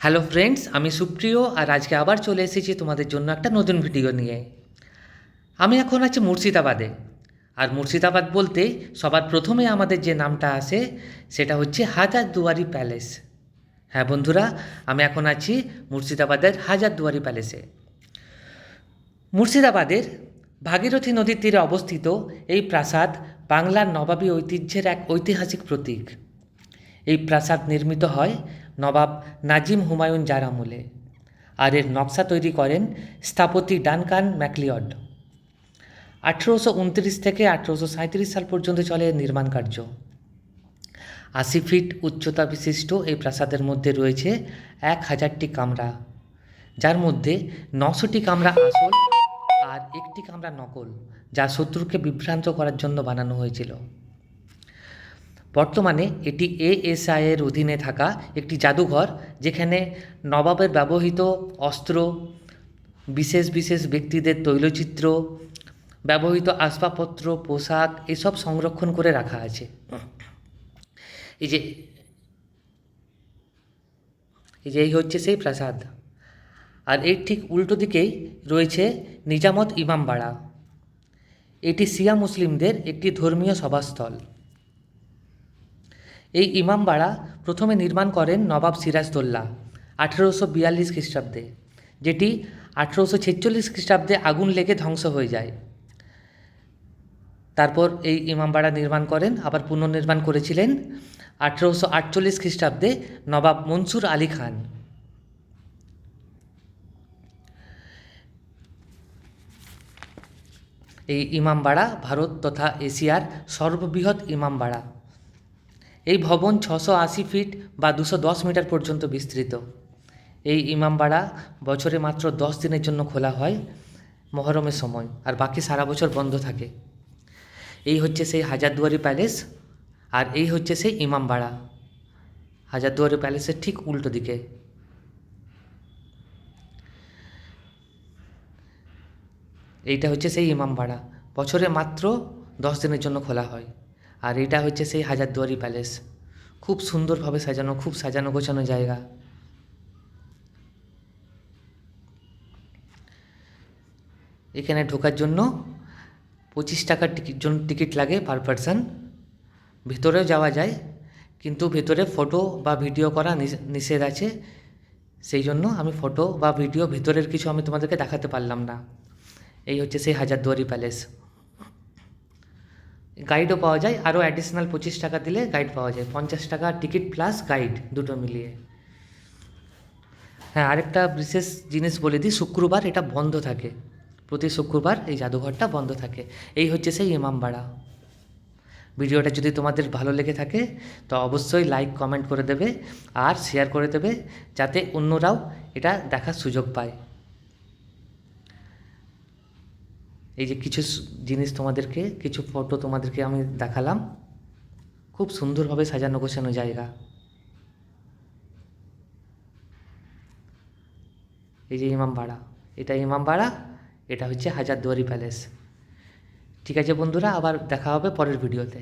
Hello friends, আমি সুপ্রিয় আর আজকে আবার চলে এসেছি তোমাদের জন্য একটা নতুন ভিডিও নিয়ে। আমি এখন আছি মুর্শিদাবাদে। আর মুর্শিদাবাদ বলতে সবার প্রথমে আমাদের যে নামটা আসে সেটা হচ্ছে হাজারদুয়ারি প্যালেস। হ্যাঁ বন্ধুরা, আমি এখন আছি মুর্শিদাবাদের হাজারদুয়ারি প্যালেসে। মুর্শিদাবাদের ভাগীরথী নদীর তীরে অবস্থিত এই প্রাসাদ বাংলার নবাবী ঐতিহ্যের এক ঐতিহাসিক প্রতীক। এই প্রাসাদ নির্মিত হয় নবাব নাজিম হুমায়ুন জার আমলে, আর এর নকশা তৈরি করেন স্থপতি ডানকান ম্যাকলিওড। 1829 থেকে 1837 সাল পর্যন্ত চলে এর নির্মাণ কার্য। 80 ফিট উচ্চতা বিশিষ্ট এই প্রাসাদের মধ্যে রয়েছে 1000টি কামরা, যার মধ্যে 900টি কামরা আসল আর একটি কামরা নকল, যা শত্রুকে বিভ্রান্ত করার জন্য বানানো হয়েছিল। বর্তমানে এটি এএসআই এর অধীনে থাকা একটি জাদুঘর, যেখানে নবাবের ব্যবহৃত অস্ত্র, বিশেষ বিশেষ ব্যক্তিদের তৈলচিত্র, ব্যবহৃত আসবাবপত্র, পোশাক এসব সংরক্ষণ করে রাখা আছে। এই যে এই হচ্ছে সেই প্রাসাদ। আর এর ঠিক উল্টো দিকেই রয়েছে নিজামত ইমামবাড়া। এটি শিয়া মুসলিমদের একটি ধর্মীয় সভাস্থল। এই ইমামবাড়া প্রথমে নির্মাণ করেন নবাব সিরাজদৌল্লা 1842 খ্রিস্টাব্দে, যেটি 1846 খ্রিস্টাব্দে আগুন লেগে ধ্বংস হয়ে যায়। তারপর এই ইমামবাড়া নির্মাণ করেন, আবার পুনর্নির্মাণ করেছিলেন 1848 খ্রিস্টাব্দে নবাব মনসুর আলী খান। এই ইমামবাড়া ভারত তথা এশিয়ার সর্ববৃহৎ ইমামবাড়া। এই ভবন 680 ফিট বা 210 মিটার পর্যন্ত বিস্তৃত। এই ইমামবাড়া বছরে মাত্র 10 দিনের জন্য খোলা হয় মহরমের সময়, আর বাকি সারা বছর বন্ধ থাকে। এই হচ্ছে সেই হাজারদুয়ারি প্যালেস, আর এই হচ্ছে সেই ইমামবাড়া হাজারদুয়ারি প্যালেসের ঠিক উল্টো দিকে। এইটা হচ্ছে সেই ইমামবাড়া, বছরে মাত্র 10 দিনের জন্য খোলা হয়। আর এটা হচ্ছে সেই হাজারদুয়ারি প্যালেস, খুব সুন্দরভাবে সাজানো, খুব সাজানো গোছানো জায়গা। এখানে ঢোকার জন্য 25 টাকার টিকিট লাগে পার পারসন। ভেতরেও যাওয়া যায়, কিন্তু ভেতরে ফটো বা ভিডিও করা নিষেধ আছে, সেই জন্য আমি ফটো বা ভিডিও ভেতরের কিছু আমি তোমাদেরকে দেখাতে পারলাম না। এই হচ্ছে সেই হাজারদুয়ারি প্যালেস। গাইডও পাওয়া যায়, আরও অ্যাডিশনাল 25 টাকা দিলে গাইড পাওয়া যায়। 50 টাকা টিকিট প্লাস গাইড দুটো মিলিয়ে। হ্যাঁ, আরেকটা বিশেষ জিনিস বলে দিই, শুক্রবার এটা বন্ধ থাকে, প্রতি শুক্রবার এই জাদুঘরটা বন্ধ থাকে। এই হচ্ছে সেই ইমামবাড়া। ভিডিওটা যদি তোমাদের ভালো লেগে থাকে তো অবশ্যই লাইক কমেন্ট করে দেবে আর শেয়ার করে দেবে, যাতে অন্যরাও এটা দেখার সুযোগ পায়। এই যে কিছু জিনিস তোমাদেরকে, কিছু ফটো তোমাদেরকে আমি দেখালাম, খুব সুন্দরভাবে সাজানো গোছানো জায়গা। এই যে ইমামবাড়া, এটা ইমামবাড়া, এটা হচ্ছে হাজারদুয়ারি প্যালেস। ঠিক আছে বন্ধুরা, আবার দেখা হবে পরের ভিডিওতে।